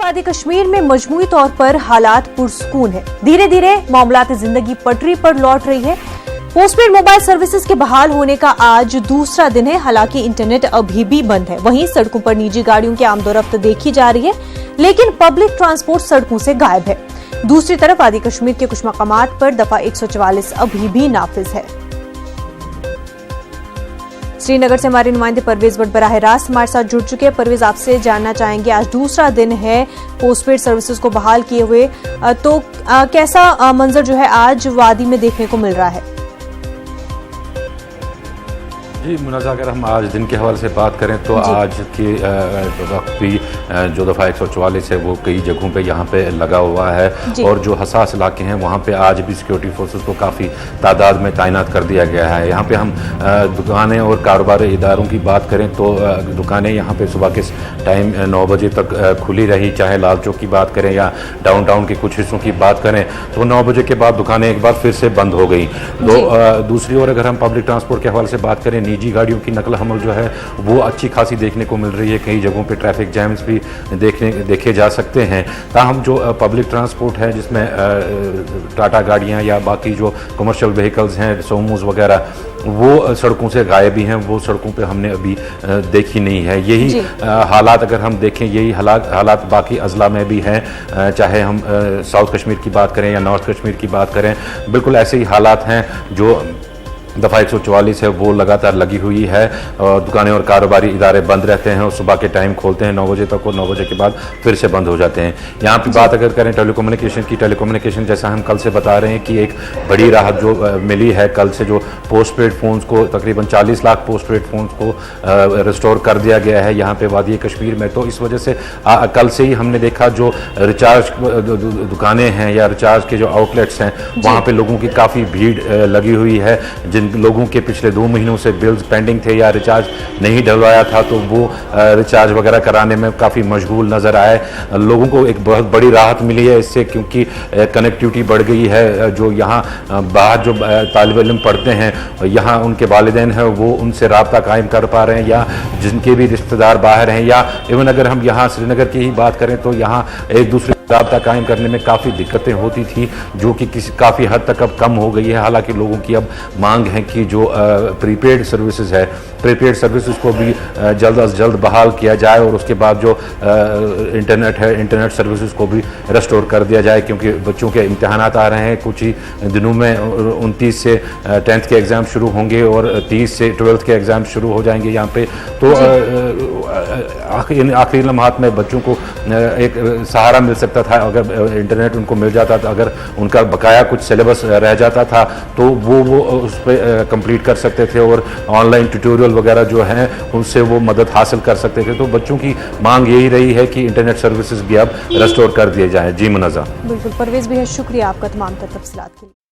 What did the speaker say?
वादी कश्मीर में मजमूई तौर पर हालात पुरसुकून है। धीरे धीरे मामलात जिंदगी पटरी पर लौट रही है। पोस्टपेड मोबाइल सर्विसेज के बहाल होने का आज दूसरा दिन है। हालांकि इंटरनेट अभी भी बंद है। वहीं सड़कों पर निजी गाड़ियों की आमदोरफ्त देखी जा रही है, लेकिन पब्लिक ट्रांसपोर्ट सड़कों से गायब है। दूसरी तरफ वादी कश्मीर के कुछ मकामात पर दफा 144 अभी भी नाफिज है। श्रीनगर से हमारे नुमाइंदे परवेज भट्ट बराह रास्त हमारे साथ जुड़ चुके हैं। परवेज, आपसे जानना चाहेंगे, आज दूसरा दिन है पोस्टपेड सर्विसेज को बहाल किए हुए, तो कैसा मंजर जो है आज वादी में देखने को मिल रहा है? जी मुनाज़ा, अगर हम आज दिन के हवाले से बात करें तो आज के वक्त भी जो दफ़ा 144 है वो कई जगहों पे यहाँ पे लगा हुआ है और जो हसास इलाके हैं वहाँ पे आज भी सिक्योरिटी फोर्सेस को काफ़ी तादाद में तैनात कर दिया गया है। यहाँ पे हम दुकानें और कारोबारी इदारों की बात करें तो दुकानें यहाँ पे सुबह के टाइम 9 बजे तक खुली रही। चाहे लाल चौक की बात करें या डाउनटाउन के कुछ हिस्सों की बात करें तो 9 बजे के बाद दुकानें एक बार फिर से बंद हो गई। दूसरी ओर अगर हम पब्लिक ट्रांसपोर्ट के हवाले से बात करें, निजी गाड़ियों की नकल हमल जो है वो अच्छी खासी देखने को मिल रही है। कई जगहों पे ट्रैफिक जैम्स भी देखे जा सकते हैं। ताहम जो पब्लिक ट्रांसपोर्ट है जिसमें टाटा गाड़ियां या बाकी जो कमर्शियल व्हीकल्स हैं, सोमोज वगैरह, वो सड़कों से गायब ही हैं। वो सड़कों पे हमने अभी देखी नहीं है। यही हालात अगर हम देखें, यही हालात बाकी अजला में भी हैं। चाहे हम साउथ कश्मीर की बात करें या नॉर्थ कश्मीर की बात करें, बिल्कुल ऐसे ही हालात हैं। जो दफ़ा 144 है वो लगातार लगी हुई है और दुकानें और कारोबारी इदारे बंद रहते हैं और सुबह के टाइम खोलते हैं 9 बजे तक और 9 बजे के बाद फिर से बंद हो जाते हैं। यहाँ की बात अगर करें टेलीकम्युनिकेशन जैसा हम कल से बता रहे हैं कि एक बड़ी राहत जो मिली है कल से, जो पोस्टपेड फ़ोन्स को तकरीबन 40 लाख पोस्टपेड फ़ोन्स को रिस्टोर कर दिया गया है यहाँ पे वादी कश्मीर में। तो इस वजह से कल से ही हमने देखा जो रिचार्ज दुकानें हैं या रिचार्ज के जो आउटलेट्स हैं वहाँ पर लोगों की काफ़ी भीड़ लगी हुई है। जिन लोगों के पिछले 2 महीनों से बिल्स पेंडिंग थे या रिचार्ज नहीं डलवाया था तो वो रिचार्ज वगैरह कराने में काफ़ी मशगूल नज़र आए। लोगों को एक बहुत बड़ी राहत मिली है इससे, क्योंकि कनेक्टिविटी बढ़ गई है। जो यहाँ बाहर जो तालिब इल्म पढ़ते हैं, यहाँ उनके वालिदैन हैं, वो उनसे रब्ता कायम कर पा रहे हैं, या जिनके भी रिश्तेदार बाहर हैं, या इवन अगर हम यहाँ श्रीनगर की ही बात करें तो यहाँ एक दूसरे रब्ता कायम करने में काफ़ी दिक्कतें होती थी, जो कि काफ़ी हद तक अब कम हो गई है। हालांकि लोगों की अब मांग है कि जो प्रीपेड सर्विसेज है, प्रीपेड सर्विसेज को भी जल्द अज जल्द बहाल किया जाए और उसके बाद जो इंटरनेट है, इंटरनेट सर्विसेज को भी रेस्टोर कर दिया जाए, क्योंकि बच्चों के इम्तहानात आ रहे हैं। कुछ ही दिनों में 29 से 10th के एग्ज़ाम शुरू होंगे और 30 से 12th के एग्ज़ाम शुरू हो जाएंगे यहाँ पे। तो आखिरी लम्हात में बच्चों को एक सहारा मिल सकता था अगर इंटरनेट उनको मिल जाता था। अगर उनका बकाया कुछ सिलेबस रह जाता था तो वो उस पर कंप्लीट कर सकते थे और ऑनलाइन ट्यूटोरियल वगैरह जो हैं उनसे वो मदद हासिल कर सकते थे। तो बच्चों की मांग यही रही है कि इंटरनेट सर्विसेज भी अब रेस्टोर कर दिए जाएं। जी मुनाज़ा। बिल्कुल परवेज भैया, शुक्रिया आपका तमाम तफसीलात के लिए।